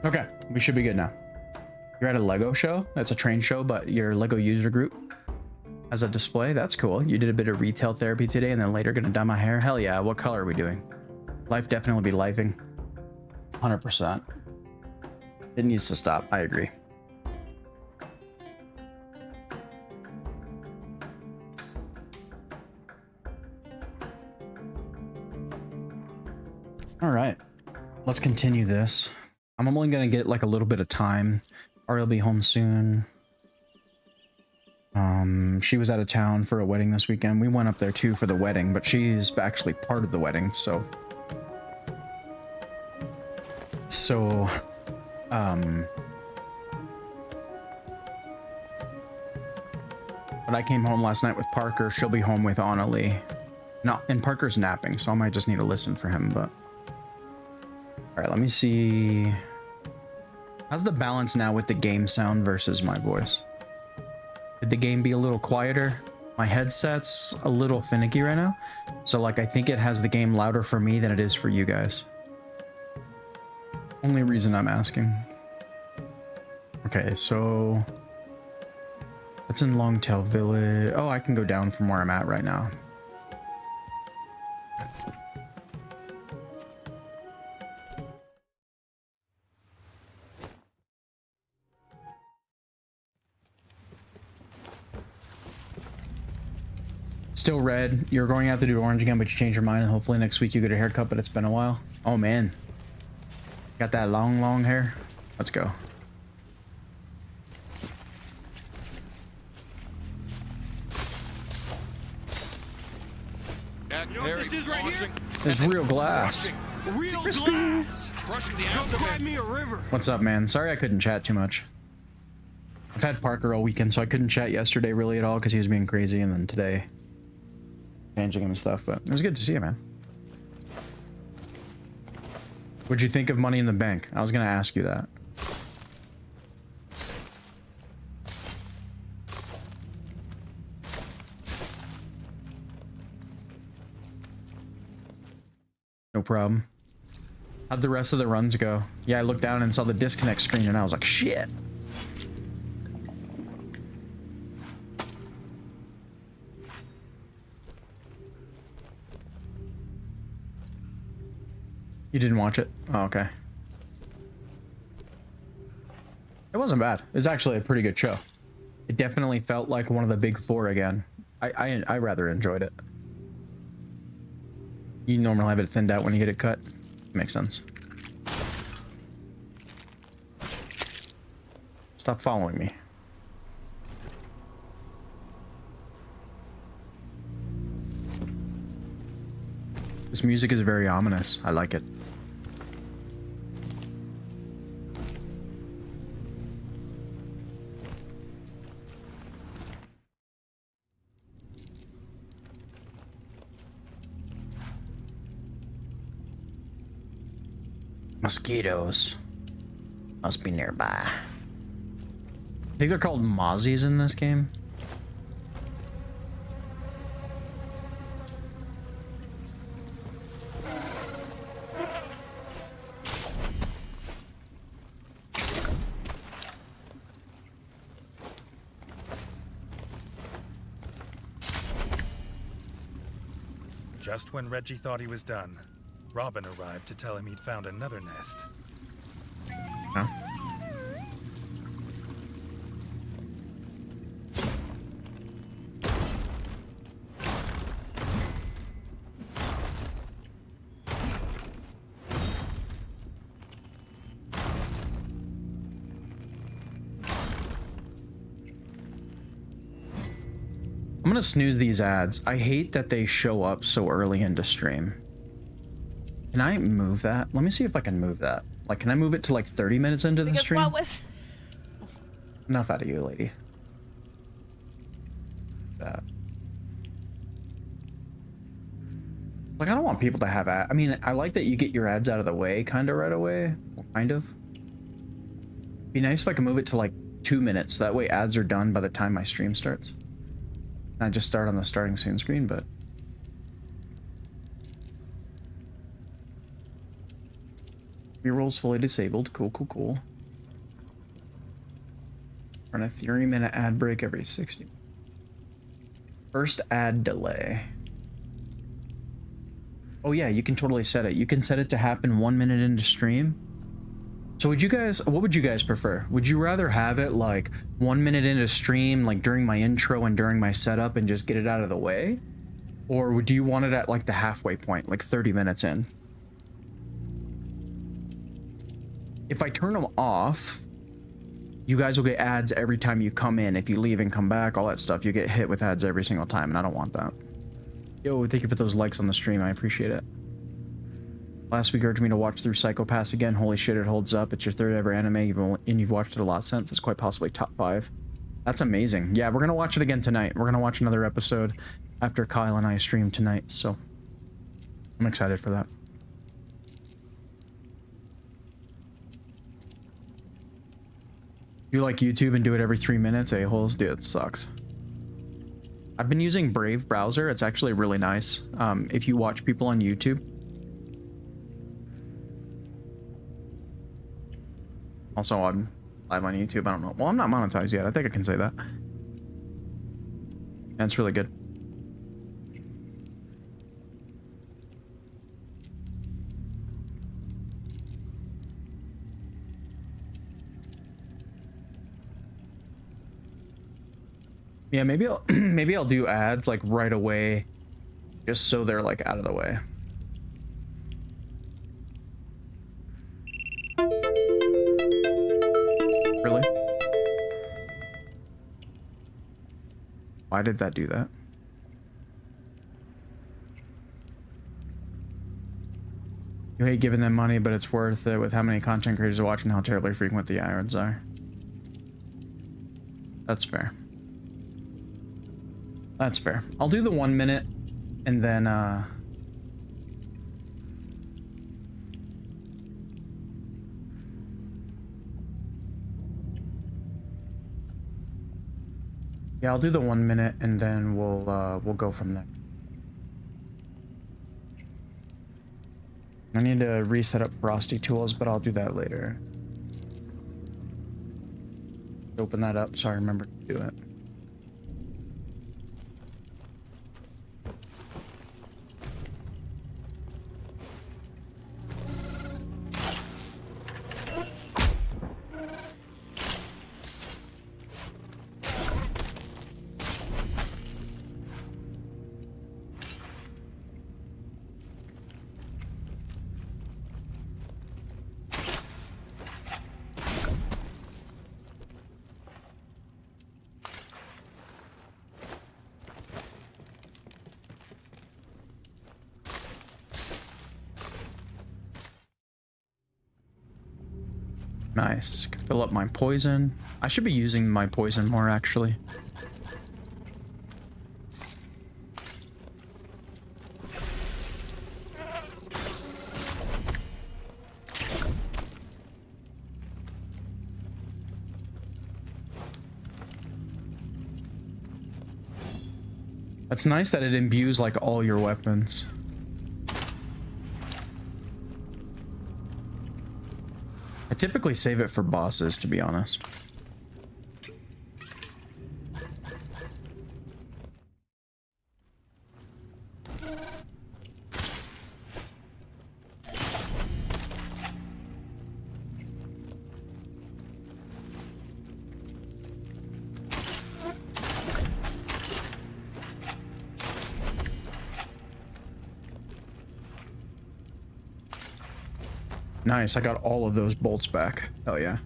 Okay, we should be good now. You're at a Lego show? That's a train show, but your Lego user group has a display? That's cool. You did a bit of retail therapy today and then later gonna dye my hair? Hell yeah, what color are we doing? Life definitely be lifing. 100%. It needs to stop, I agree. All right, let's continue this. I'm only gonna get like a little bit of time. Ari will be home soon. She was out of town for a wedding this weekend. We went up there too for the wedding, but she's actually part of the wedding, so but I came home last night with Parker. She'll be home with Annalie. No, and Parker's napping, so I might just need to listen for him, but all right, let me see. How's the balance now with the game sound versus my voice? Did the game be a little quieter? My headset's a little finicky right now. So like, I think it has the game louder for me than it is for you guys. Only reason I'm asking. Okay, so that's in Longtail Village. Oh, I can go down from where I'm at right now. Still red. You're going out to do orange again, but you change your mind, and hopefully next week you get a haircut, but it's been a while. Oh man. Got that long hair? Let's go. You know what this is right here? It's real glass. Real glass. Crushing the Go cry me a river. What's up, man? Sorry I couldn't chat too much. I've had Parker all weekend, so I couldn't chat yesterday really at all because he was being crazy, and then today changing him and stuff, but it was good to see you, man. What'd you think of Money in the Bank? I was gonna ask you that. No problem. How'd the rest of the runs go? Yeah, I looked down and saw the disconnect screen and I was like, shit. You didn't watch it? Oh, okay. It wasn't bad. It was actually a pretty good show. It definitely felt like one of the big four again. I rather enjoyed it. You normally have it thinned out when you get it cut. Makes sense. Stop following me. This music is very ominous. I like it. Mosquitoes must be nearby. I think they're called mozzies in this game. Just when Reggie thought he was done, Robin arrived to tell him he'd found another nest. Huh? I'm gonna snooze these ads. I hate that they show up so early into stream. Can I move that? Let me see if I can move that. Like, can I move it to like 30 minutes into the stream? What was... Enough out of you, lady. That. Like, I don't want people to have ad. I mean, I like that you get your ads out of the way kind of right away. Well, kind of. Be nice if I can move it to like 2 minutes. That way ads are done by the time my stream starts. And I just start on the starting soon screen, but... Reroll's fully disabled. Cool, cool, cool. Run a 3-minute ad break every 60. First ad delay. Oh yeah, you can totally set it. You can set it to happen 1 minute into stream. So would you guys, what would you guys prefer? Would you rather have it like 1 minute into stream, like during my intro and during my setup and just get it out of the way? Or do you want it at like the halfway point, like 30 minutes in? If I turn them off, you guys will get ads every time you come in. If you leave and come back, all that stuff, you get hit with ads every single time, and I don't want that. Yo, thank you for those likes on the stream. I appreciate it. Last week urged me to watch through Psycho Pass again. Holy shit, it holds up. It's your third ever anime, and you've watched it a lot since. It's quite possibly top 5. That's amazing. Yeah, we're gonna watch it again tonight. We're gonna watch another episode after Kyle and I stream tonight, so I'm excited for that. You like YouTube and do it every 3 minutes, a-holes? Dude, it sucks. I've been using Brave browser. It's actually really nice. If you watch people on YouTube. Also, I'm live on YouTube. I don't know. Well, I'm not monetized yet. I think I can say that. And it's really good. Yeah, maybe I'll maybe I'll do ads like right away, just so they're like out of the way. Really? Why did that do that? You hate giving them money, but it's worth it with how many content creators are watching, how terribly frequent the ads are. That's fair. That's fair. I'll do the 1 minute and then yeah, I'll do the 1 minute and then we'll go from there. I need to reset up Frosty tools, but I'll do that later. Open that up so I remember to do it. Nice. Can fill up my poison. I should be using my poison more, actually. It's nice that it imbues like all your weapons. I typically save it for bosses, to be honest. Nice, I got all of those bolts back. Hell yeah.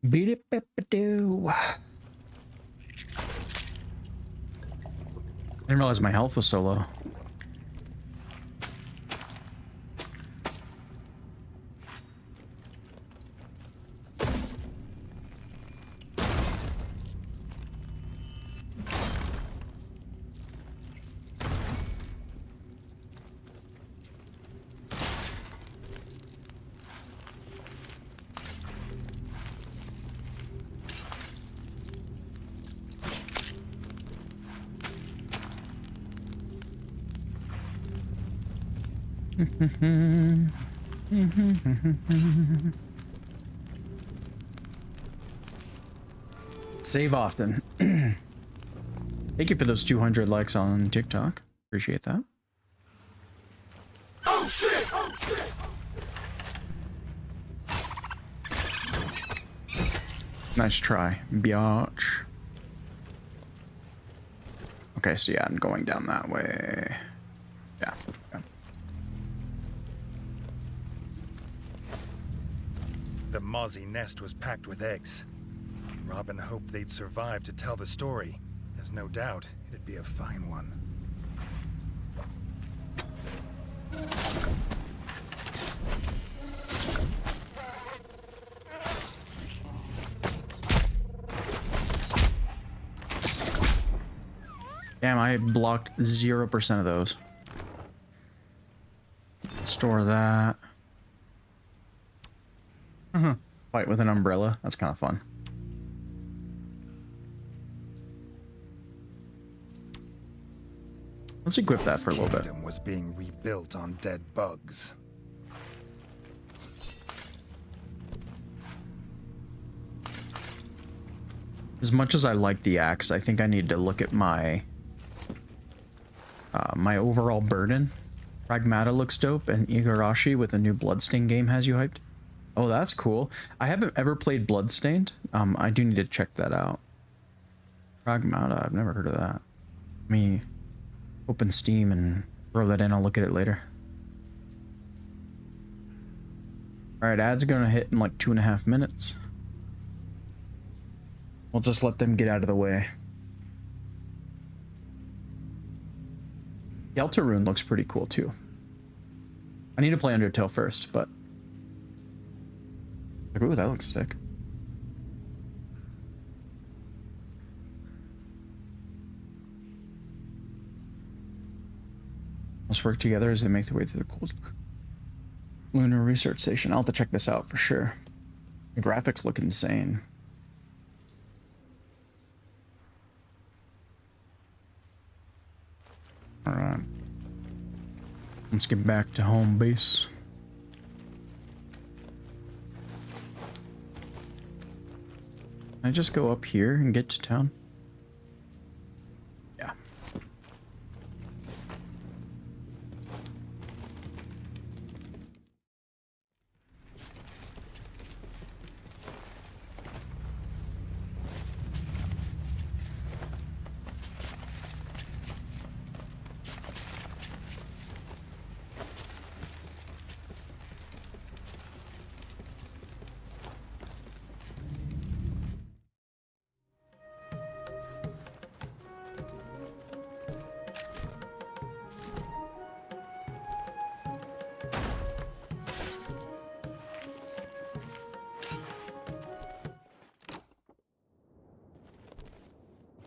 Beat it, peppa-doo. I didn't realize my health was so low. Save often. Thank you for those 200 likes on TikTok. Appreciate that. Oh shit! Oh shit! Nice try, biatch. Okay, so yeah, I'm going down that way. Yeah. Okay. The mozzie nest was packed with eggs. Robin hoped they'd survive to tell the story. There's no doubt it'd be a fine one. Damn, I blocked 0% of those. Store that. Fight with an umbrella. That's kind of fun. Let's equip that for a little bit. Kingdom was being rebuilt on dead bugs. As much as I like the axe, I think I need to look at my my overall burden. Pragmata looks dope, and Igarashi with the new Bloodstain game has you hyped. Oh, that's cool. I haven't ever played Bloodstained. I do need to check that out. Pragmata, I've never heard of that. Let me open Steam and throw that in. I'll look at it later. Alright, ads are gonna hit in like 2.5 minutes. We'll just let them get out of the way. Deltarune looks pretty cool too. I need to play Undertale first, but... Ooh, that looks sick. Let's work together as they make their way through the cold lunar research station. I'll have to check this out for sure. The graphics look insane. Alright. Let's get back to home base. Can I just go up here and get to town? Yeah.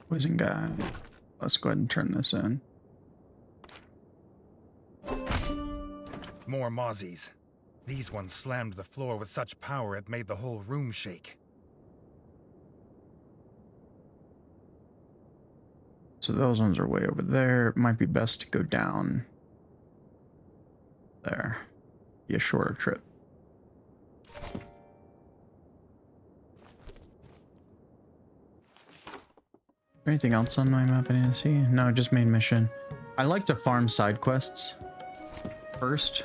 Poison guy. Let's go ahead and turn this in. More mozzies. These ones slammed the floor with such power it made the whole room shake. So those ones are way over there. It might be best to go down there. Be a shorter trip. Anything else on my map I need to see? No, just main mission. I like to farm side quests first.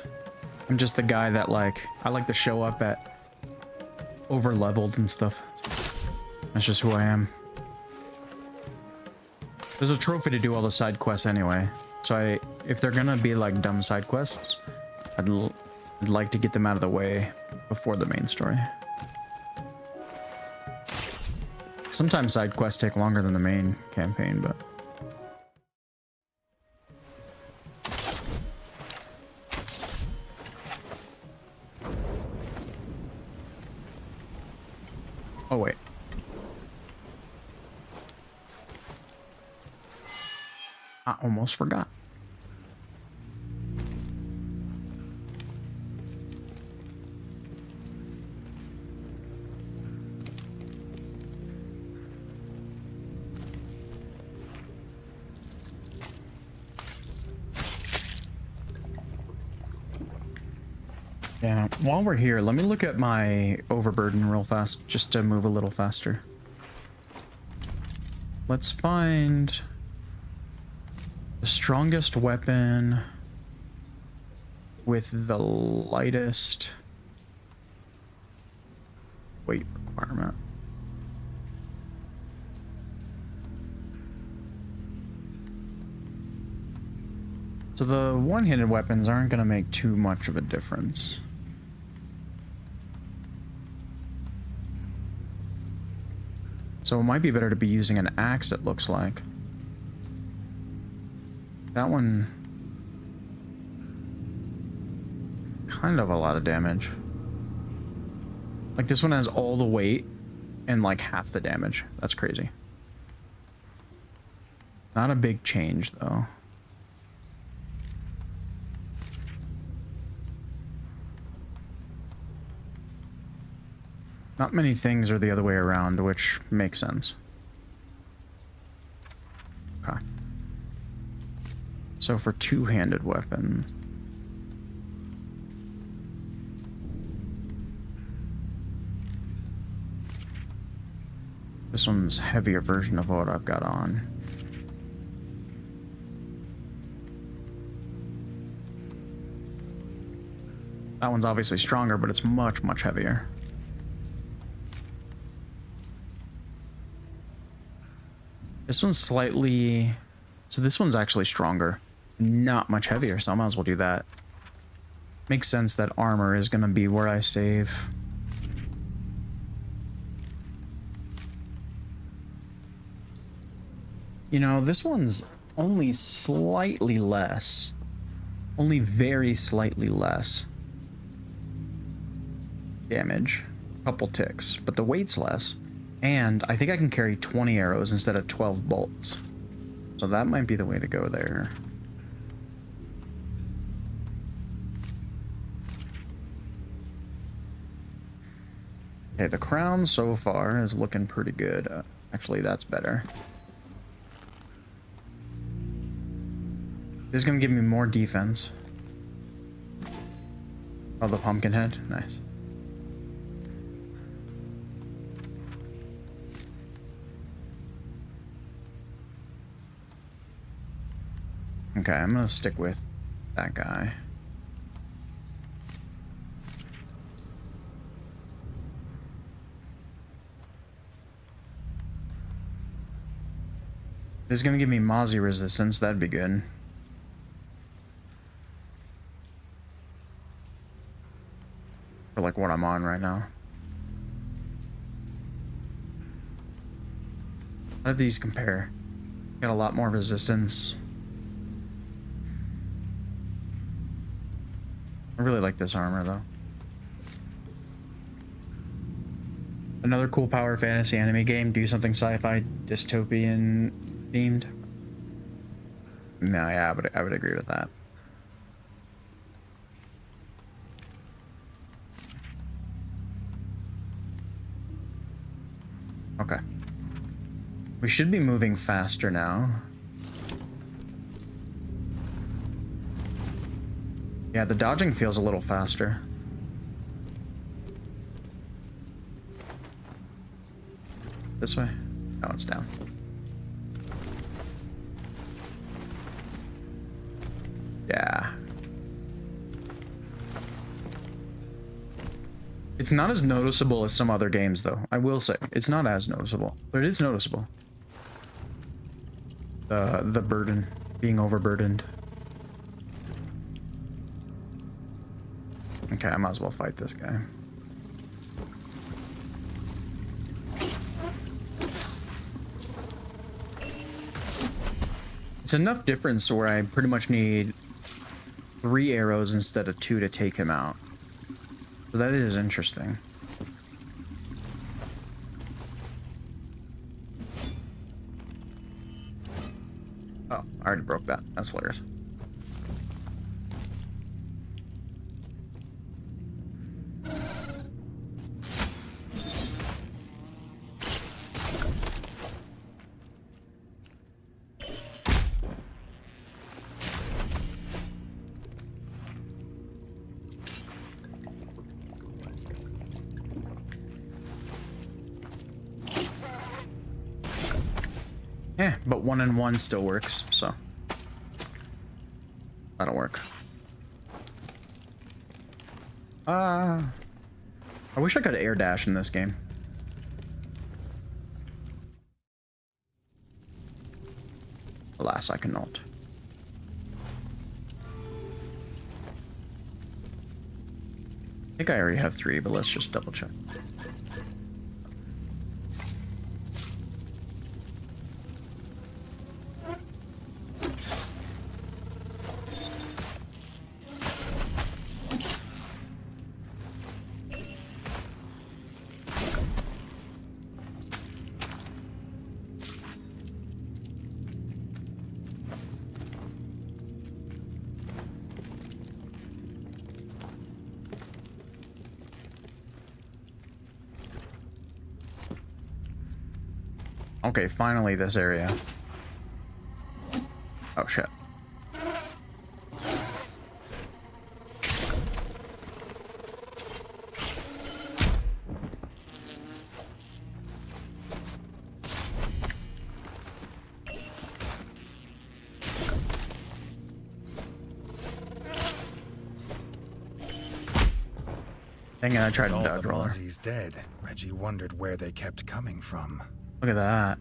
I'm just the guy that I like to show up at over leveled and stuff. That's just who I am. There's a trophy to do all the side quests anyway. So if they're gonna be like dumb side quests, I'd like to get them out of the way before the main story. Sometimes side quests take longer than the main campaign, but... Oh, wait. I almost forgot. Yeah, while we're here, let me look at my overburden real fast, just to move a little faster. Let's find the strongest weapon with the lightest weight requirement. So the one-handed weapons aren't going to make too much of a difference. So it might be better to be using an axe, it looks like. That one... kind of a lot of damage. Like, this one has all the weight and, like, half the damage. That's crazy. Not a big change, though. Not many things are the other way around, which makes sense. Okay. So for two-handed weapon... this one's a heavier version of what I've got on. That one's obviously stronger, but it's much, much heavier. This one's slightly... so this one's actually stronger. Not much heavier, so I might as well do that. Makes sense that armor is going to be where I save. You know, this one's only slightly less. Only very slightly less damage. Couple ticks, but the weight's less. And I think I can carry 20 arrows instead of 12 bolts. So that might be the way to go there. Okay, the crown so far is looking pretty good. Actually, that's better. This is going to give me more defense. Oh, the pumpkin head? Nice. Okay, I'm going to stick with that guy. This is going to give me Mozzie resistance. That'd be good. For like what I'm on right now. How do these compare? Got a lot more resistance. I really like this armor though. Another cool power fantasy anime game. Do something sci-fi dystopian themed. No, yeah, I would agree with that. Okay. We should be moving faster now. Yeah, the dodging feels a little faster. This way? No, it's down. Yeah. It's not as noticeable as some other games, though. I will say, it's not as noticeable, but it is noticeable. The burden, being overburdened. Okay, I might as well fight this guy. It's enough difference where I pretty much need 3 arrows instead of 2 to take him out. So that is interesting. Oh, I already broke that. That's hilarious. But 1 and 1 still works, so that'll work. I wish I could air dash in this game. Alas, I cannot. I think I already have 3, but let's just double check. Okay, finally this area. Oh shit. Dang it, I tried to dodge roller. Mozzie's dead. Reggie wondered where they kept coming from. Look at that.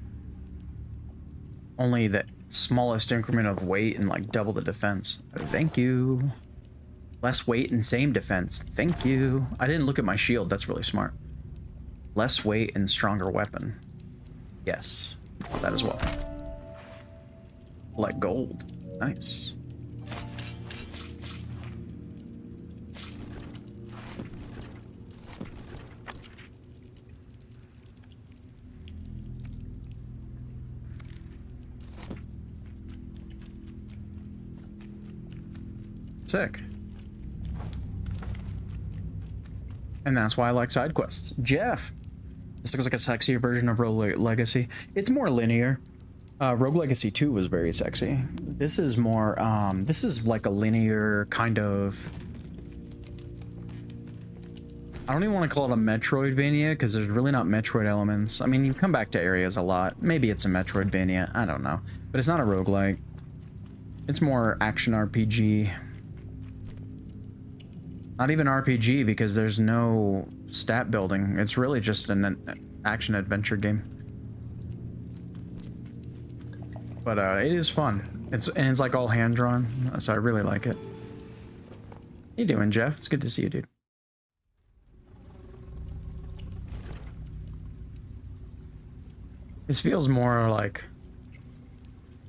Only the smallest increment of weight and like double the defense. Thank you. Less weight and same defense. Thank you. I didn't look at my shield. That's really smart. Less weight and stronger weapon. Yes. That as well. Like gold. Nice. Sick. And that's why I like side quests. Jeff. This looks like a sexier version of Rogue Legacy. It's more linear. Rogue Legacy 2 was very sexy. This is more, this is like a linear kind of... I don't even want to call it a Metroidvania, because there's really not Metroid elements. I mean, you come back to areas a lot. Maybe it's a Metroidvania. I don't know. But it's not a roguelike. It's more action RPG. Not even RPG, because there's no stat building. It's really just an action-adventure game. But it is fun. It's like all hand-drawn, so I really like it. How you doing, Jeff? It's good to see you, dude. This feels more like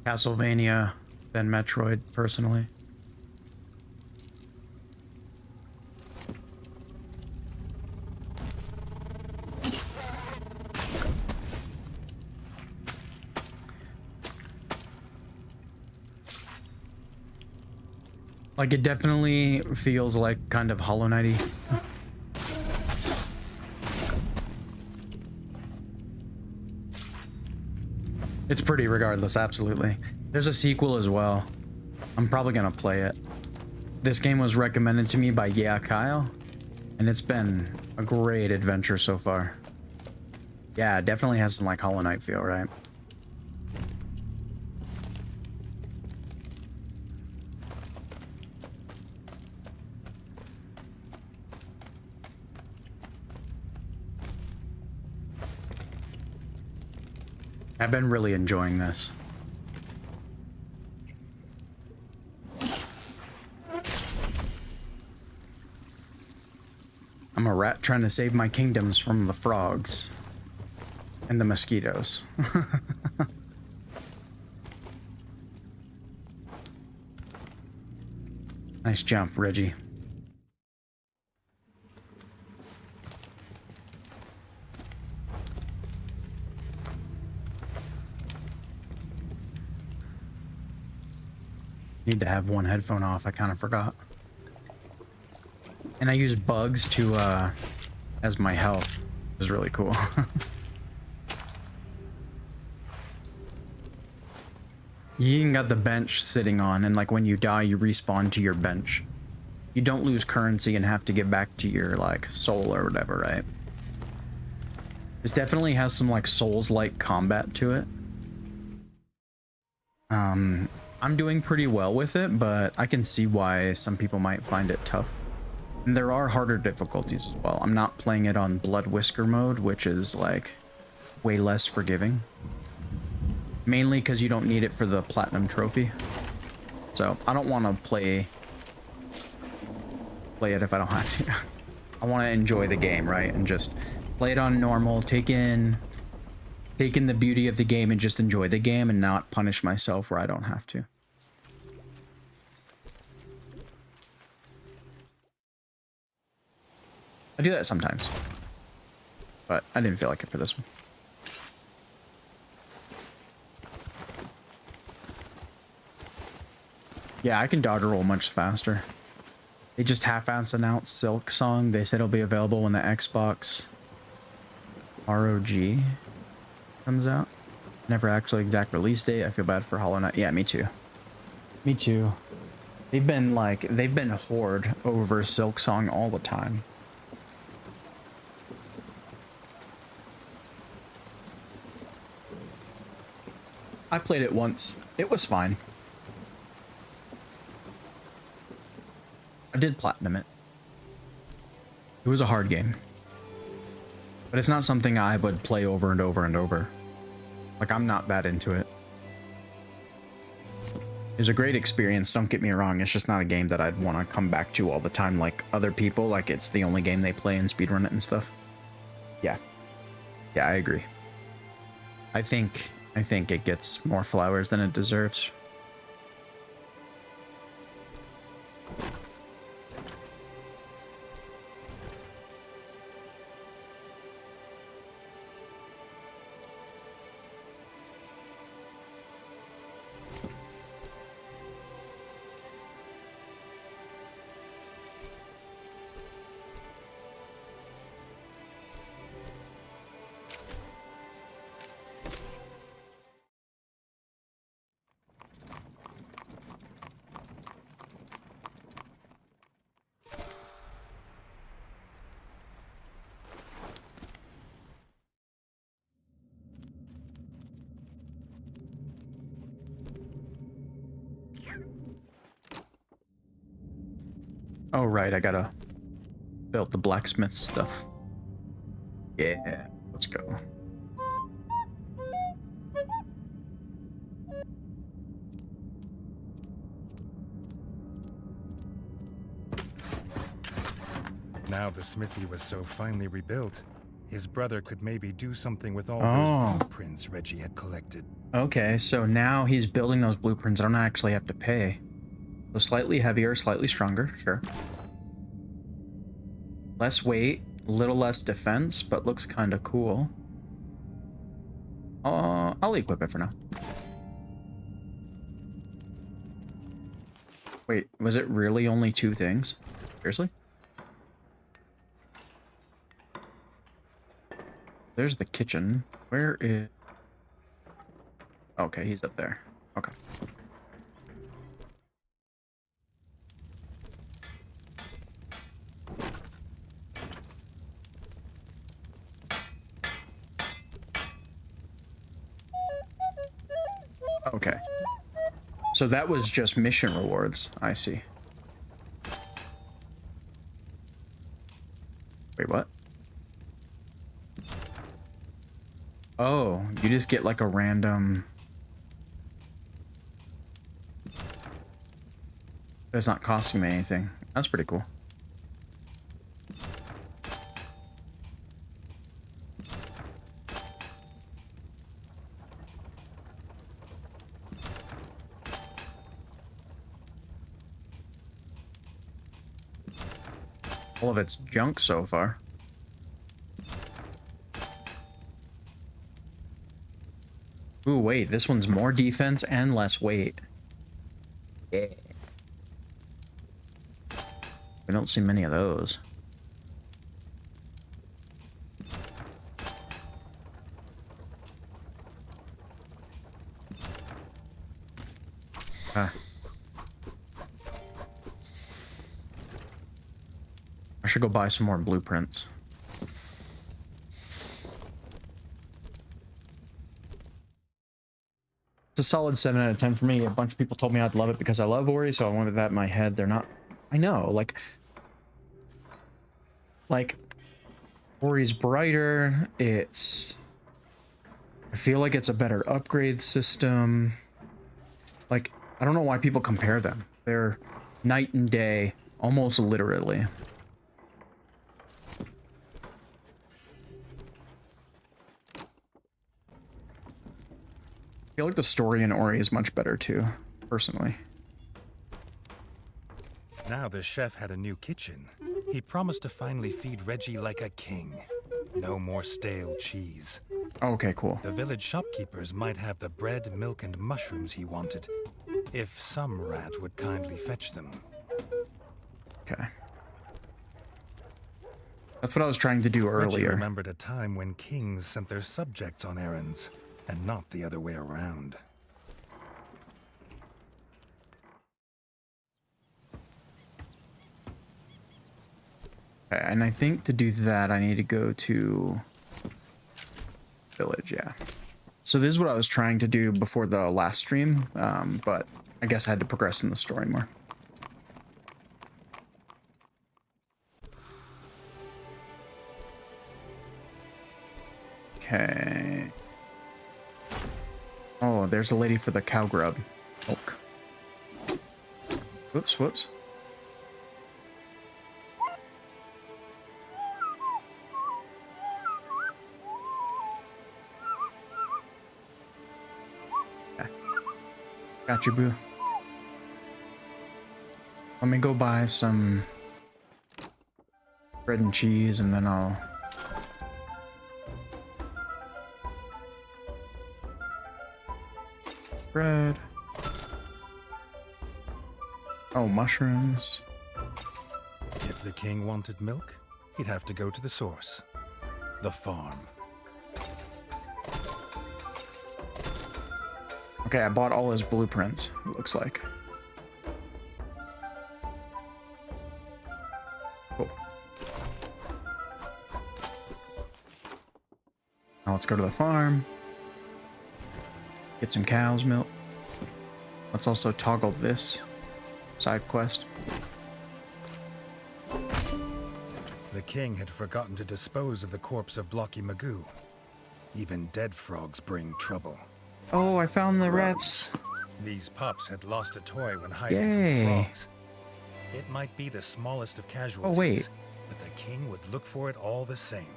Castlevania than Metroid, personally. Like, it definitely feels like kind of Hollow Knight-y. It's pretty regardless, absolutely. There's a sequel as well. I'm probably gonna play it. This game was recommended to me by Yeah Kyle, and it's been a great adventure so far. Yeah, it definitely has some like Hollow Knight feel, right? I've been really enjoying this. I'm a rat trying to save my kingdoms from the frogs and the mosquitoes. Nice jump, Reggie. Need to have one headphone off, I kind of forgot. And I use bugs to, as my health. It was really cool. You even got the bench sitting on, and like when you die, you respawn to your bench. You don't lose currency and have to get back to your, like, soul or whatever, right? This definitely has some, like, Souls-like combat to it. I'm doing pretty well with it, but I can see why some people might find it tough. And there are harder difficulties as well. I'm not playing it on Blood Whisker mode, which is like way less forgiving. Mainly because you don't need it for the platinum trophy. So I don't want to play it if I don't have to. I want to enjoy the game, right? And just play it on normal, take in the beauty of the game and just enjoy the game and not punish myself where I don't have to. I do that sometimes, but I didn't feel like it for this one. Yeah, I can dodge roll much faster. They just half-assed announced Silk Song. They said it'll be available when the Xbox ROG comes out. Never actually exact release date. I feel bad for Hollow Knight. Yeah, me too. Me too. They've been hoard over Silk Song all the time. I played it once. It was fine. I did platinum it. It was a hard game. But it's not something I would play over and over and over. Like, I'm not that into it. It was a great experience, don't get me wrong. It's just not a game that I'd want to come back to all the time like other people. Like, it's the only game they play and speedrun it and stuff. Yeah. Yeah, I agree. I think it gets more flowers than it deserves. Oh, right, I gotta build the blacksmith stuff. Yeah, let's go. Now the smithy was so finely rebuilt, his brother could maybe do something with all Oh. those blueprints Reggie had collected. Okay, so now he's building those blueprints. I don't actually have to pay. So slightly heavier, slightly stronger, sure. Less weight, a little less defense, but looks kind of cool. I'll equip it for now. Wait, was it really only 2 things? Seriously? There's the kitchen. Where is... Okay, he's up there. Okay. Okay. So that was just mission rewards. I see. Wait, what? Oh, you just get like a random... But it's not costing me anything. That's pretty cool. All of it's junk so far. Ooh, wait, this one's more defense and less weight. Yeah. We don't see many of those. I should go buy some more blueprints. It's a solid 7 out of 10 for me. A bunch of people told me I'd love it because I love Ori, so I wanted that in my head. They're not... I know, like Ori's brighter. It's... I feel like it's a better upgrade system. Like, I don't know why people compare them. They're night and day, almost literally. I feel like the story in Ori is much better too, personally. Now the chef had a new kitchen. He promised to finally feed Reggie like a king. No more stale cheese. Okay, cool. The village shopkeepers might have the bread, milk, and mushrooms he wanted, if some rat would kindly fetch them. Okay. That's what I was trying to do Reggie earlier. remembered a time when kings sent their subjects on errands, and not the other way around. Okay, and I think to do that, I need to go to village, yeah. So this is what I was trying to do before the last stream, but I guess I had to progress in the story more. Okay. Oh, there's a lady for the cow grub. Milk. Whoops, whoops. Okay. Got you, boo. Let me go buy some bread and cheese, and then I'll... bread. Oh, mushrooms. If the king wanted milk, he'd have to go to the source. The farm. Okay, I bought all his blueprints, it looks like. Cool. Now let's go to the farm. Get some cow's milk. Let's also toggle this side quest. The king had forgotten to dispose of the corpse of Blocky Magoo. Even dead frogs bring trouble. Oh, I found the rats. These pups had lost a toy when hiding Yay. from the frogs. It might be the smallest of casualties, Oh, wait. but the king would look for it all the same.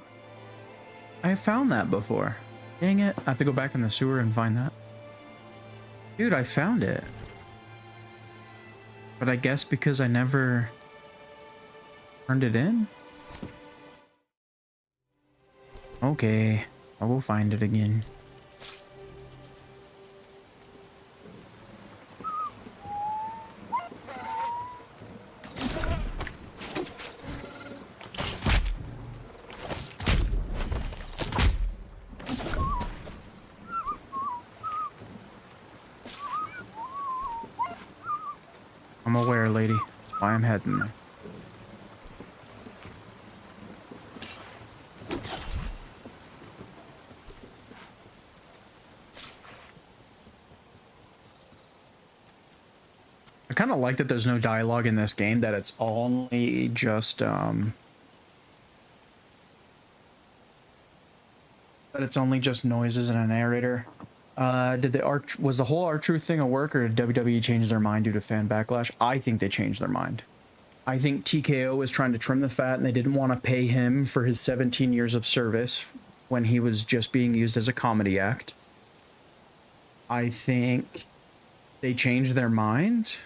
I found that before. Dang it. I have to go back in the sewer and find that. Dude, I found it. But I guess because I never turned it in? Okay, I will find it again. I'm aware, lady. Why I'm heading there. I kind of like that there's no dialogue in this game, that it's only just, that it's only just noises and a narrator. Was the whole R-Truth thing a work, or did WWE change their mind due to fan backlash? I think they changed their mind. I think TKO was trying to trim the fat, and they didn't want to pay him for his 17 years of service when he was just being used as a comedy act. I think they changed their mind,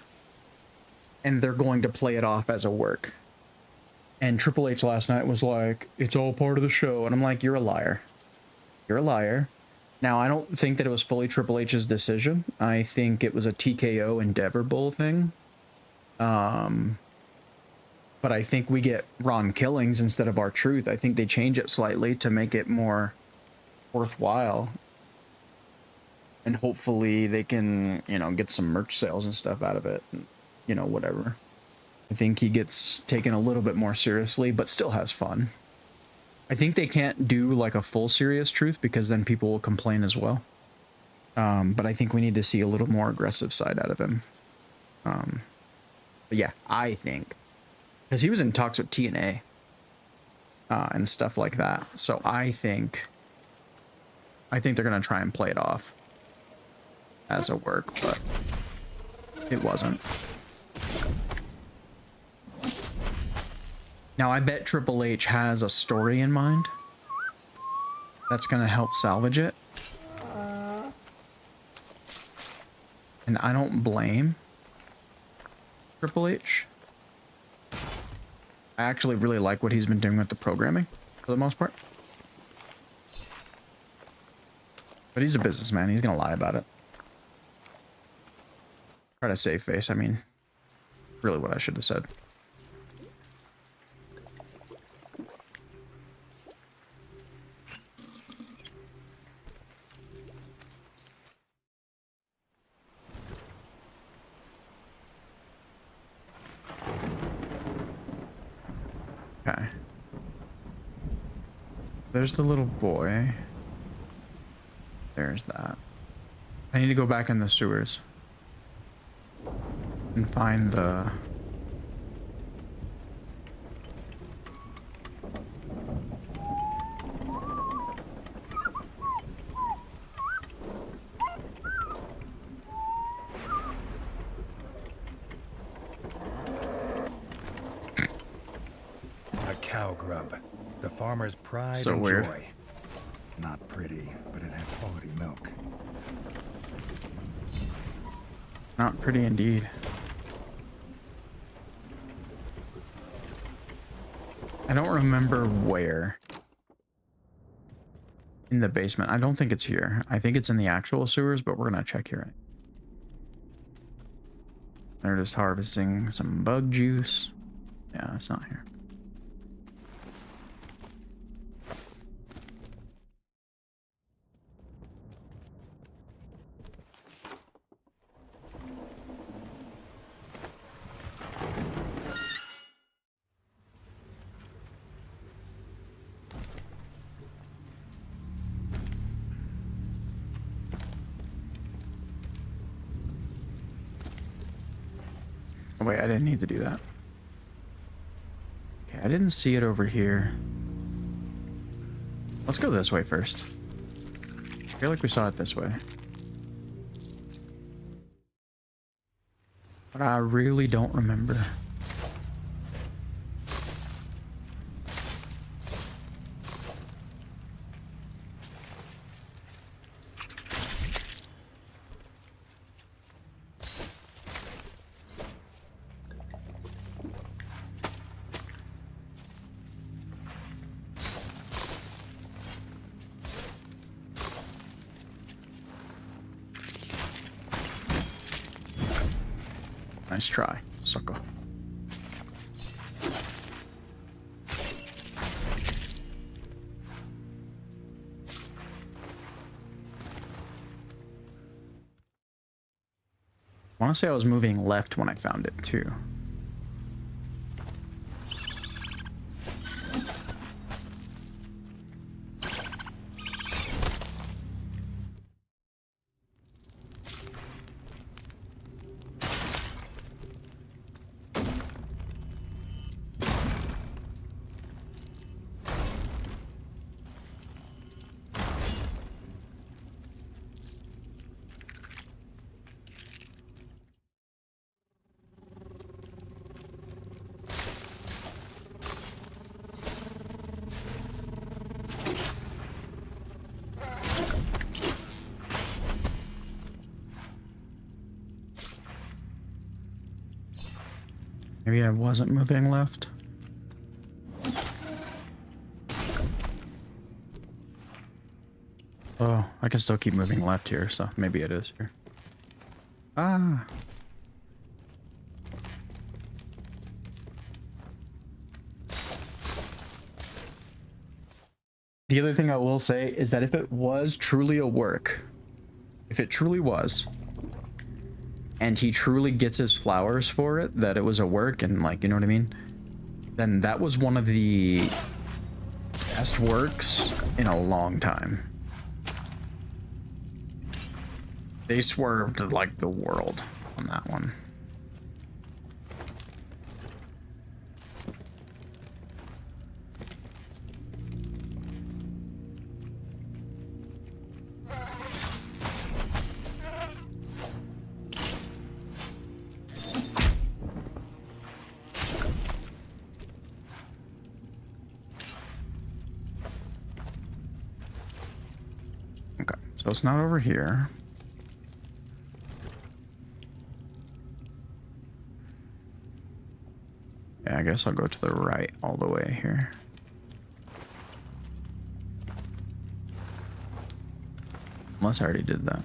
and they're going to play it off as a work. And Triple H last night was like, it's all part of the show. And I'm like, you're a liar. You're a liar. Now, I don't think that it was fully Triple H's decision. I think it was a TKO Endeavor Bowl thing. But I think we get Ron Killings instead of R-Truth. I think they change it slightly to make it more worthwhile. And hopefully they can, you know, get some merch sales and stuff out of it. And, you know, whatever. I think he gets taken a little bit more seriously, but still has fun. I think they can't do like a full serious truth because then people will complain as well. But I think we need to see a little more aggressive side out of him. But yeah, I think, because he was in talks with TNA and stuff like that. So I think they're gonna try and play it off as a work, but it wasn't. Now I bet Triple H has a story in mind that's gonna help salvage it. And I don't blame Triple H. I actually really like what he's been doing with the programming for the most part. But he's a businessman. He's gonna lie about it. Try to save face. I mean, really what I should have said. Okay. There's the little boy. There's that. I need to go back in the sewers and find the... A cow grub. The farmer's pride So and weird. joy. Not pretty, but it had quality milk. Not pretty indeed. I don't remember where in the basement. I don't think it's here. I think it's in the actual sewers, but we're gonna check here. They're just harvesting some bug juice. Yeah, it's not here. Oh, wait, I didn't need to do that. Okay, I didn't see it over here. Let's go this way first. I feel like we saw it this way. But I really don't remember. Nice try, sucker. I want to say I was moving left when I found it too. Maybe I wasn't moving left. Oh, I can still keep moving left here, so maybe it is here. Ah. The other thing I will say is that if it was truly a work, if it truly was, and he truly gets his flowers for it, that it was a work and, like, you know what I mean, then that was one of the best works in a long time. They swerved like the world on that one. Okay, so it's not over here. Yeah, I guess I'll go to the right all the way here. Unless I already did that.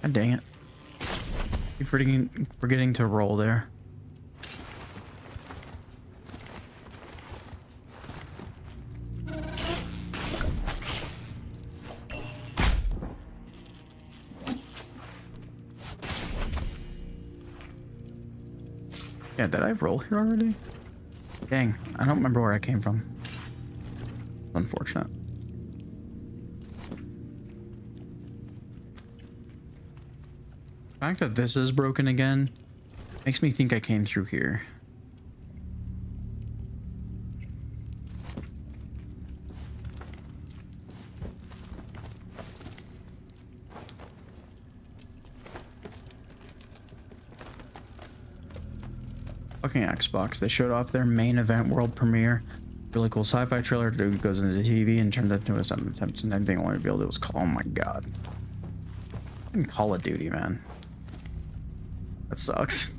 God dang it. Keep forgetting to roll there. Yeah, did I roll here already? Dang, I don't remember where I came from. Unfortunate. The fact that this is broken again makes me think I came through here. Fucking Xbox. They showed off their main event world premiere. Really cool sci-fi trailer. Dude goes into the TV and turned into a attempt, and everything I wanted to build. It was called, oh my god. And Call of Duty, man. That sucks.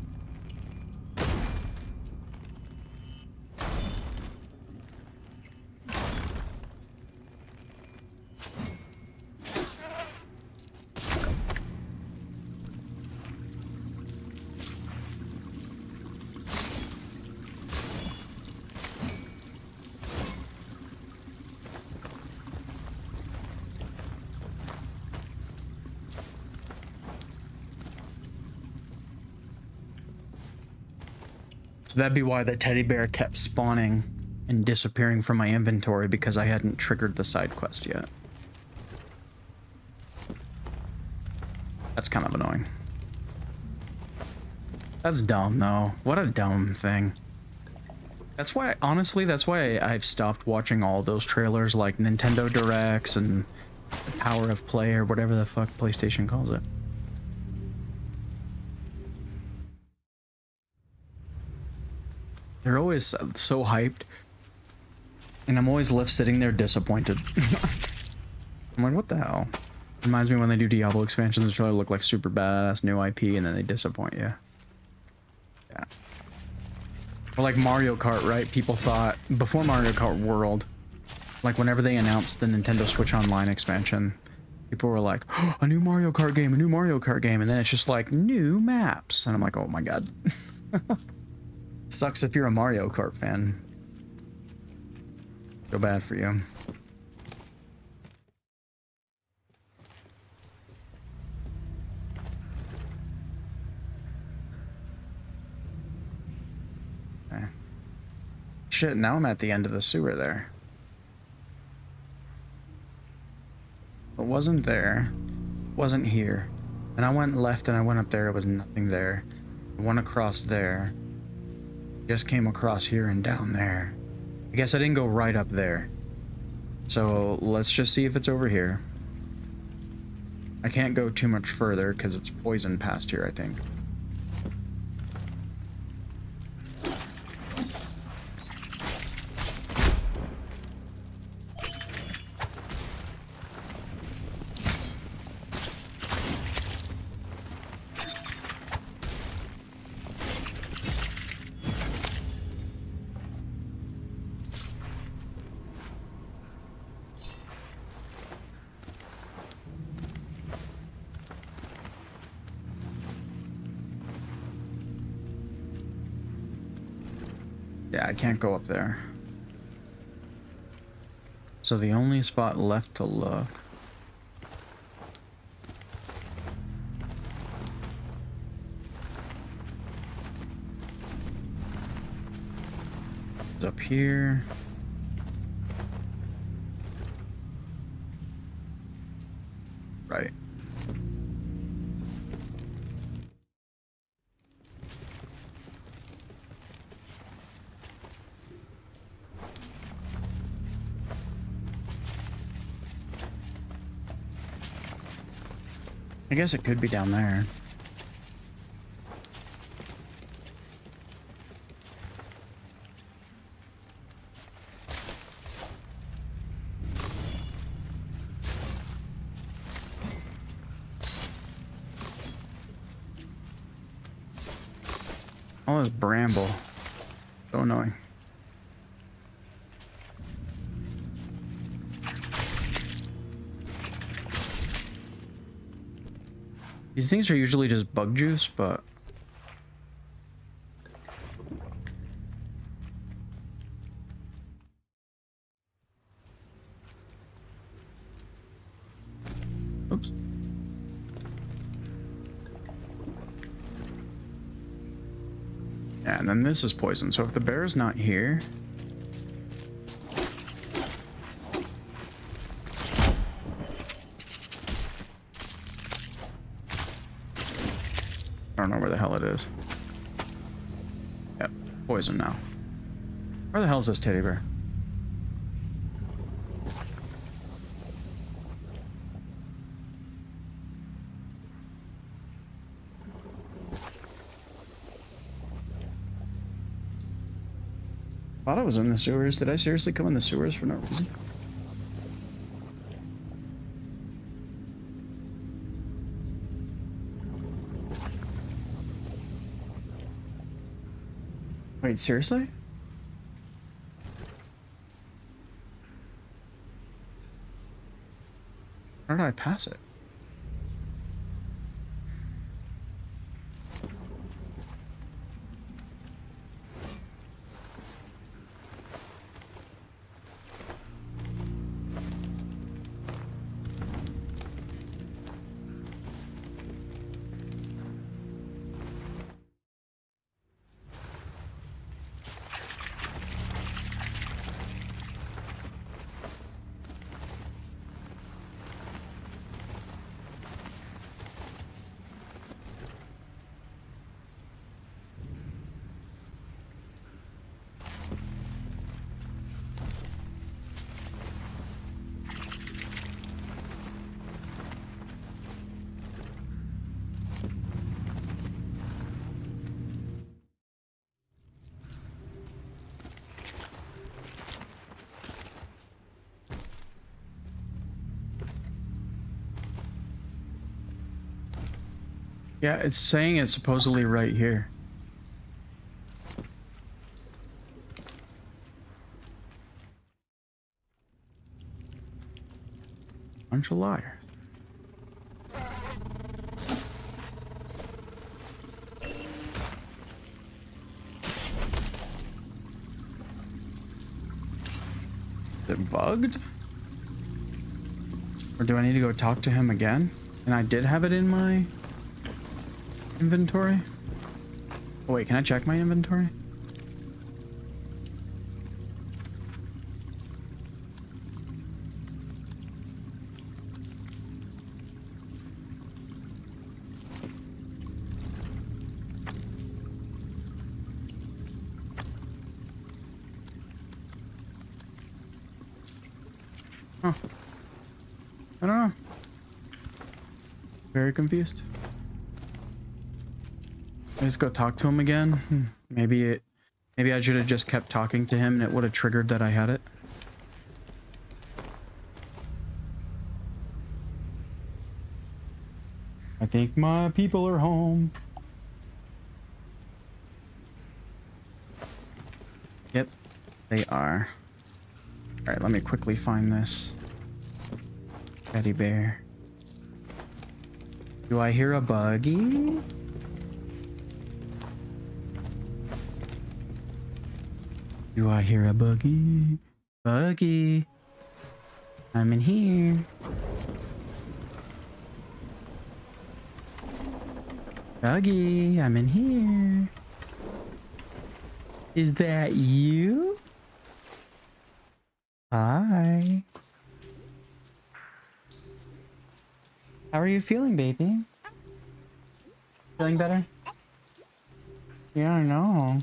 So that'd be why the teddy bear kept spawning and disappearing from my inventory, because I hadn't triggered the side quest yet. That's kind of annoying. That's dumb, though. What a dumb thing. That's why, honestly, that's why I've stopped watching all those trailers like Nintendo Directs and the Power of Play or whatever the fuck PlayStation calls it. They're always so hyped, and I'm always left sitting there disappointed. I'm like, what the hell? Reminds me when they do Diablo expansions, which really look like super badass new IP, and then they disappoint you. Yeah. Or like Mario Kart, right? People thought, before Mario Kart World, like whenever they announced the Nintendo Switch Online expansion, people were like, oh, a new Mario Kart game, a new Mario Kart game, and then it's just like, new maps. And I'm like, oh my god. Sucks if you're a Mario Kart fan. Feel bad for you. Okay. Shit, now I'm at the end of the sewer there. It wasn't there. Wasn't here. And I went left and I went up there, it was nothing there. I went across there. Just came across here and down there. I guess I didn't go right up there. So let's just see if it's over here. I can't go too much further because it's poison past here, I think. Yeah, I can't go up there. So the only spot left to look up here. Right. I guess it could be down there. All this bramble. So annoying. These things are usually just bug juice, but... Oops. Yeah, and then this is poison. So if the bear's not here... I don't know where the hell it is. Yep, poison now. Where the hell is this teddy bear? Thought I was in the sewers. Did I seriously come in the sewers for no reason? Wait, seriously? How did I pass it? Yeah, it's saying it's supposedly right here. Bunch of liars. Is it bugged? Or do I need to go talk to him again? And I did have it in my inventory. Oh wait, can I check my inventory? Huh. I don't know. Very confused. Let's go talk to him again. Maybe I should have just kept talking to him and it would have triggered that I had it. I think my people are home. Yep, they are. All right, let me quickly find this teddy bear. Do I hear a buggy? Do I hear a buggy? Buggy. I'm in here. Buggy, I'm in here. Is that you? How are you feeling, baby? Feeling better? Yeah, I know.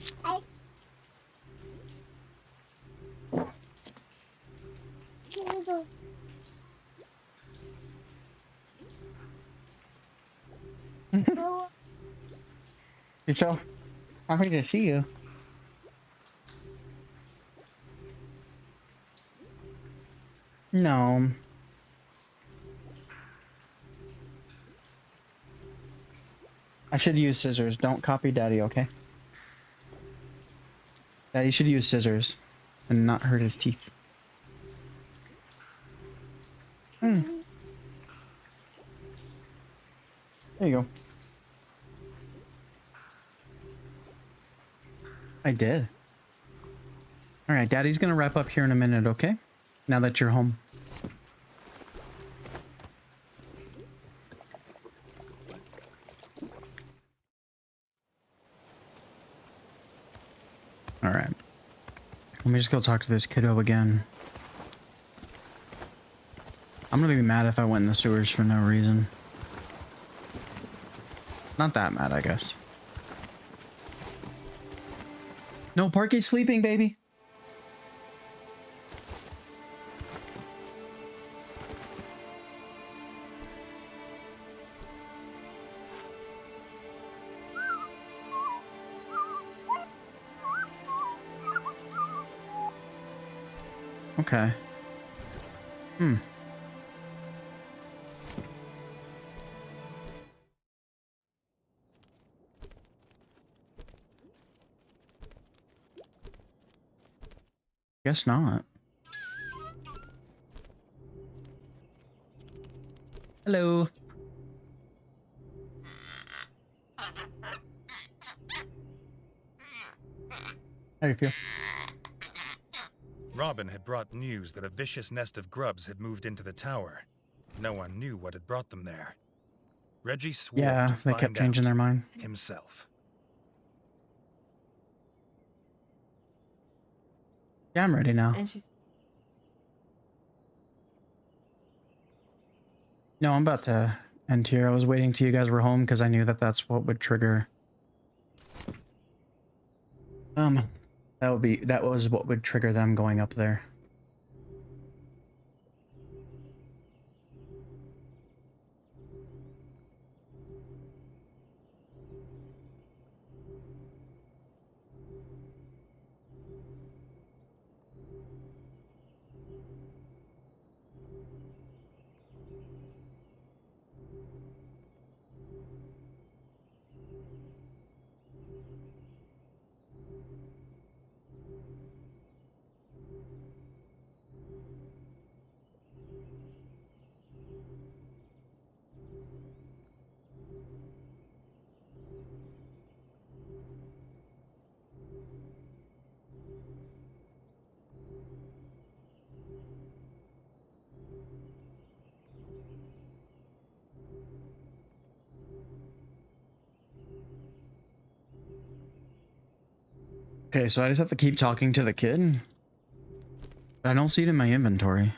You're so happy to see you. No. I should use scissors. Don't copy Daddy, okay? Daddy should use scissors and not hurt his teeth. Hmm. There you go. I did. All right, Daddy's gonna wrap up here in a minute, okay? Now that you're home. All right. Let me just go talk to this kiddo again. I'm gonna be mad if I went in the sewers for no reason. Not that mad, I guess. No, Parky's sleeping, baby. Okay. Hmm. Guess not. Hello. How do you feel? Robin had brought news that a vicious nest of grubs had moved into the tower. No one knew what had brought them there. Reggie swore Yeah, to they find kept changing out their mind. himself. Yeah, I'm ready now. And she's No, I'm about to end here. I was waiting till you guys were home because I knew that that's what would trigger. That was what would trigger them going up there. Okay, so I just have to keep talking to the kid. But I don't see it in my inventory.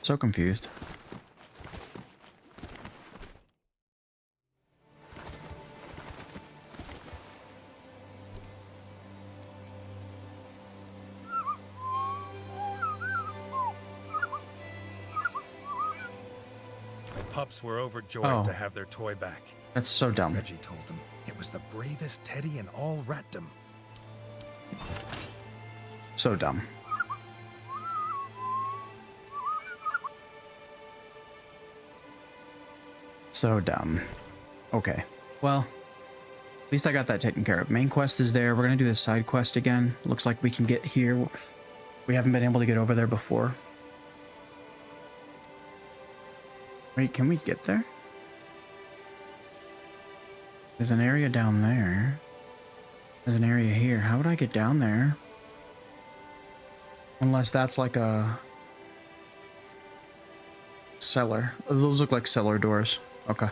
So confused. The pups were overjoyed to have their toy back. That's so dumb. Reggie told them it was the bravest teddy in all ratdom. So dumb. So dumb. Okay. Well, at least I got that taken care of. Main quest is there. We're gonna do the side quest again. Looks like we can get here. We haven't been able to get over there before. Wait, can we get there? There's an area down there. There's an area here. How would I get down there? Unless that's like a cellar. Those look like cellar doors. Okay.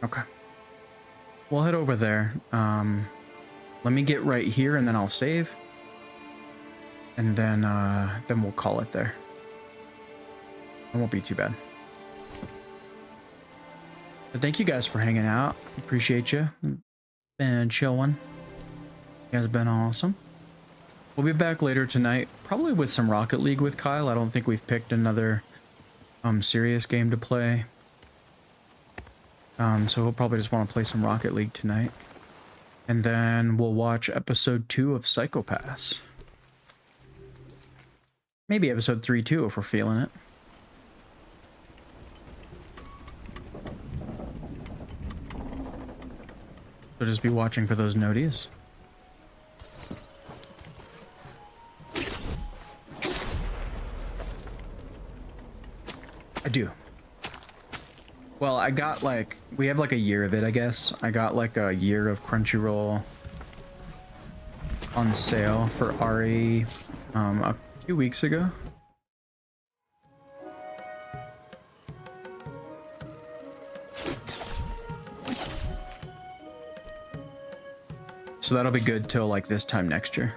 Okay. We'll head over there. Let me get right here and then I'll save. And then we'll call it there. It won't be too bad. But thank you guys for hanging out. Appreciate you. Been a chill one. You guys have been awesome. We'll be back later tonight, probably with some Rocket League with Kyle. I don't think we've picked another serious game to play. So we'll probably just want to play some Rocket League tonight. And then we'll watch episode 2 of Psycho-Pass. Maybe episode 3 too, if we're feeling it. So just be watching for those noties. I do. Well, I got like, we have like a year of it, I guess. I got like a year of Crunchyroll on sale for RE a few weeks ago. So that'll be good till like this time next year.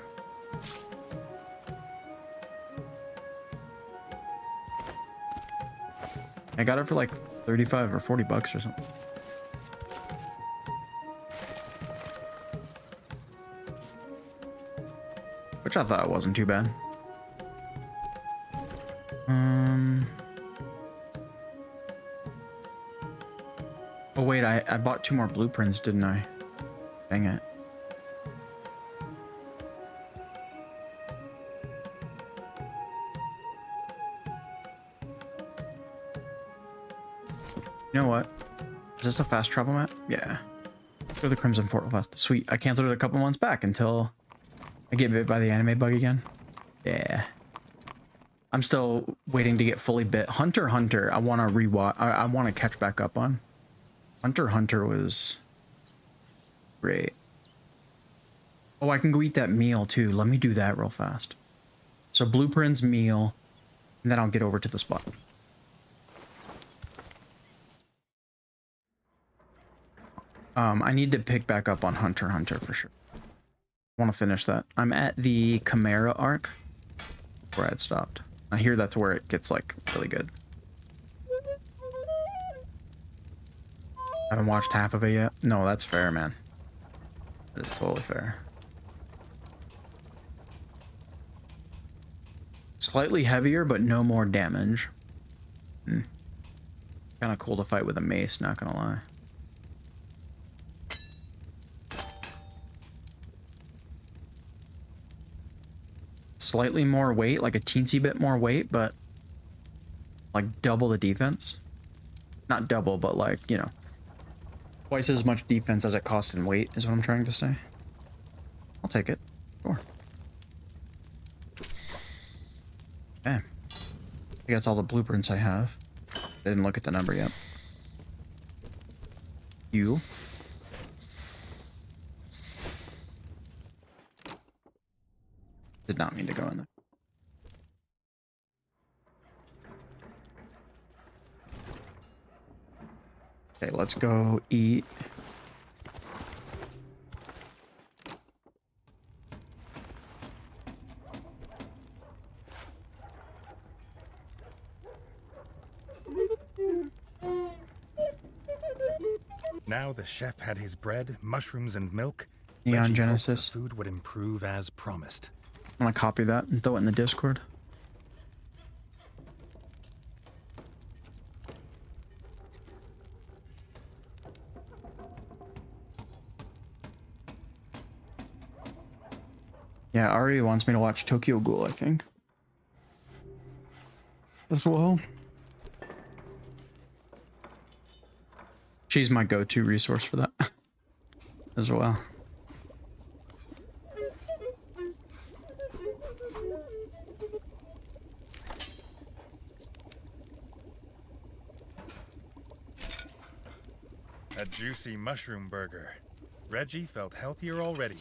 I got it for like 35 or 40 bucks or something. Which I thought wasn't too bad. Oh wait, I bought 2 more blueprints, didn't I? Dang it. You know what? Is this a fast travel map? Yeah. Go to the Crimson Fort Fast. Sweet. I canceled it a couple months back until I get bit by the anime bug again. Yeah. I'm still waiting to get fully bit. Hunter x Hunter, I want to rewatch. I want to catch back up on. Hunter x Hunter was great. Oh, I can go eat that meal too. Let me do that real fast. So blueprints, meal, and then I'll get over to the spot. I need to pick back up on Hunter x Hunter for sure. I want to finish that. I'm at the Chimera arc where I had stopped. I hear that's where it gets like really good. I haven't watched half of it yet. No, that's fair, man. That is totally fair. Slightly heavier, but no more damage. Kind of cool to fight with a mace, not gonna lie. Slightly more weight, like a teensy bit more weight, but like double the defense. Not double, but like, you know, twice as much defense as it costs in weight is what I'm trying to say. I'll take it. Sure. Okay. I think that's all the blueprints I have. I didn't look at the number yet. You. Did not mean to go in there. Okay, let's go eat. Now the chef had his bread, mushrooms, and milk. Neon Reggie hoped Genesis. the food would improve as promised. I'm gonna copy that and throw it in the Discord. Yeah, Ari wants me to watch Tokyo Ghoul, I think. As well. She's my go-to resource for that. As well. A juicy mushroom burger. Reggie felt healthier already.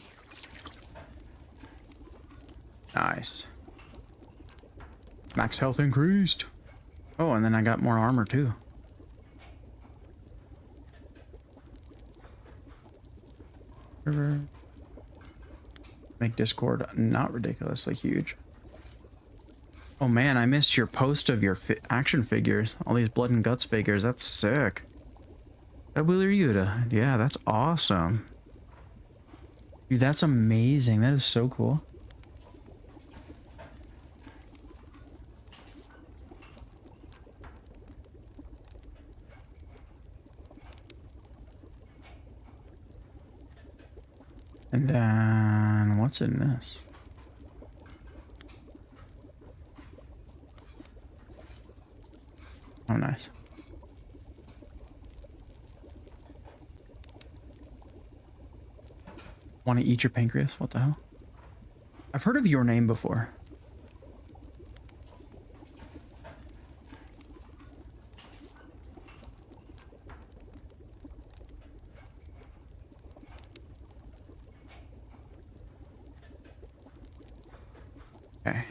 Nice. Max health increased. Oh, and then I got more armor too. Make Discord not ridiculously huge. Oh man, I missed your post of your action figures. All these blood and guts figures. That's sick. Yeah, that's awesome. Dude, that's amazing. That is so cool. And then what's in this? Oh, nice. Want to eat your pancreas? What the hell? I've heard of your name before. Okay.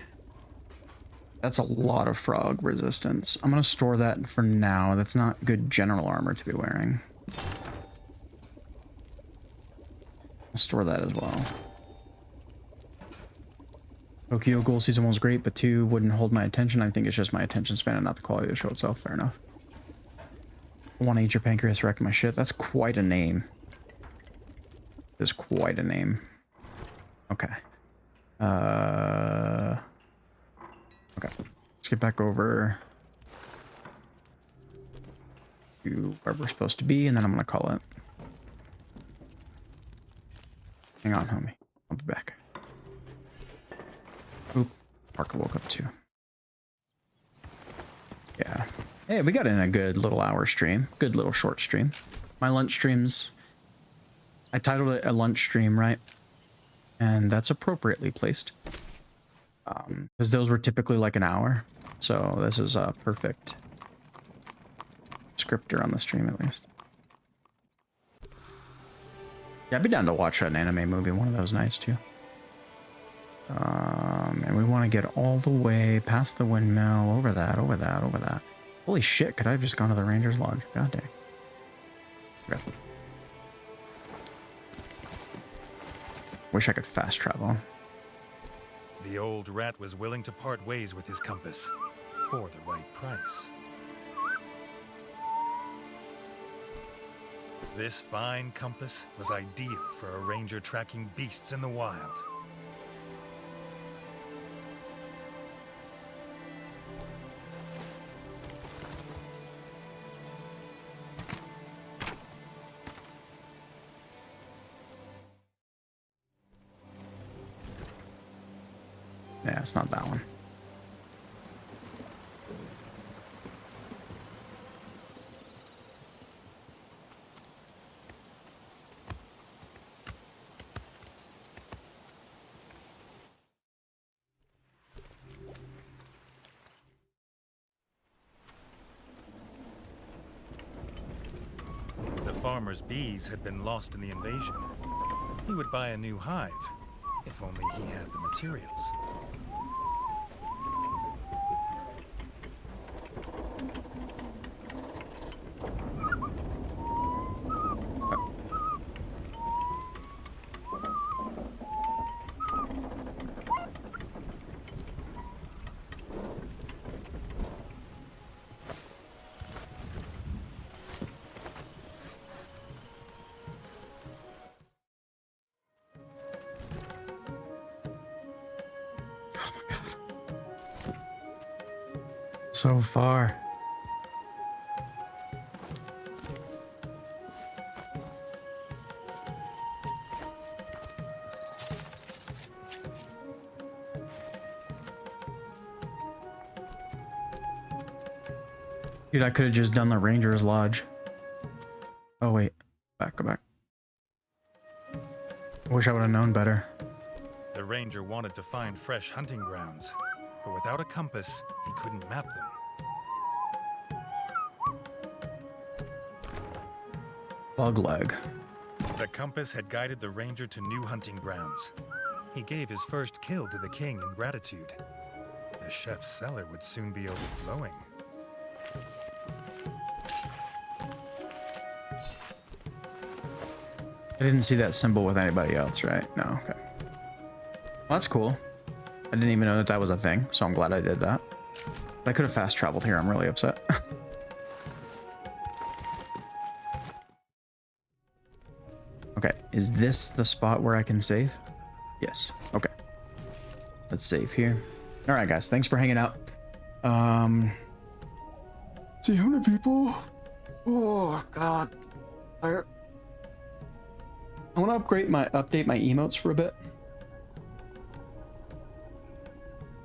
That's a lot of frog resistance. I'm going to store that for now. That's not good general armor to be wearing. I'll store that as well. Tokyo Ghoul Season 1 was great, but 2 wouldn't hold my attention. I think it's just my attention span and not the quality of the show itself. Fair enough. I want to eat your pancreas, wreck my shit. That's quite a name. That's quite a name. Okay. Okay. Let's get back over to where we're supposed to be, and then I'm going to call it. Hang on, homie. I'll be back. Oop. Parker woke up too. Yeah. Hey, we got in a good little hour stream. Good little short stream. My lunch streams, I titled it a lunch stream, right? And that's appropriately placed. Because those were typically like an hour. So this is a perfect scripter on the stream at least. Yeah, I'd be down to watch an anime movie one of those nights too. And we want to get all the way past the windmill, over that. Holy shit, could I have just gone to the Ranger's Lodge? God dang. Okay. Wish I could fast travel. The old rat was willing to part ways with his compass for the right price. This fine compass was ideal for a ranger tracking beasts in the wild. Yeah, it's not that one. The farmer's bees had been lost in the invasion. He would buy a new hive, if only he had the materials. So far. Dude, I could have just done the Ranger's Lodge. Oh wait, go back. I wish I would have known better. The ranger wanted to find fresh hunting grounds, but without a compass, he couldn't map them. Bug leg. The compass had guided the ranger to new hunting grounds. He gave his first kill to the king in gratitude. The chef's cellar would soon be overflowing. I didn't see that symbol with anybody else, right? No, okay. Well, that's cool. I didn't even know that that was a thing, so I'm glad I did that. But I could have fast traveled here. I'm really upset. Okay, is this the spot where I can save? Yes. Okay. Let's save here. All right, guys. Thanks for hanging out. See how many people? Oh God. I want to update my emotes for a bit.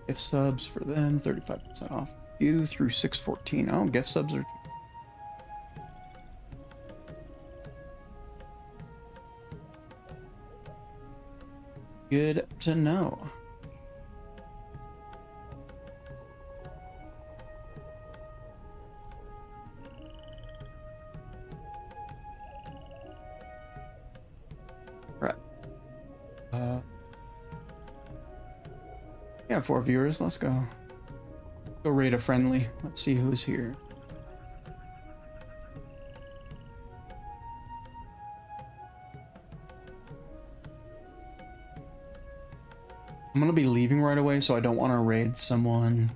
Gift subs for them, 35% off. You through 614. Oh, gift subs are. Good to know. Right. Yeah, 4 viewers. Let's go. Go raid a friendly. Let's see who's here. I'm gonna be leaving right away, so I don't want to raid someone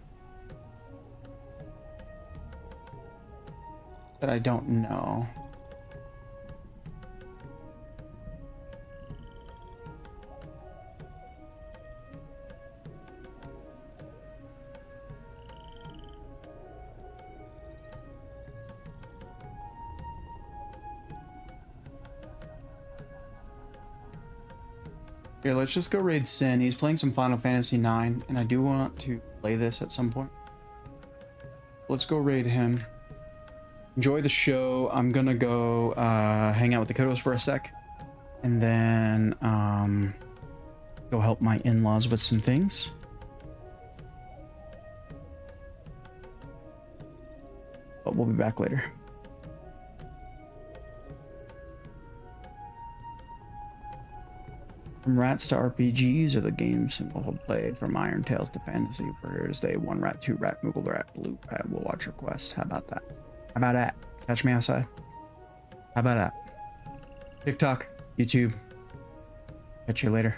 that I don't know. Here, let's just go raid Sin. He's playing some Final Fantasy IX, and I do want to play this at some point. Let's go raid him. Enjoy the show. I'm gonna go hang out with the kiddos for a sec, and then go help my in-laws with some things. But we'll be back later. From rats to RPGs are the games Simple played, from Iron Tales to Fantasy. Where's day 1 rat, 2 rat, Moogle rat, blue rat, will watch your quest. How about that? How about that? Catch me outside. How about that? TikTok, YouTube. Catch you later.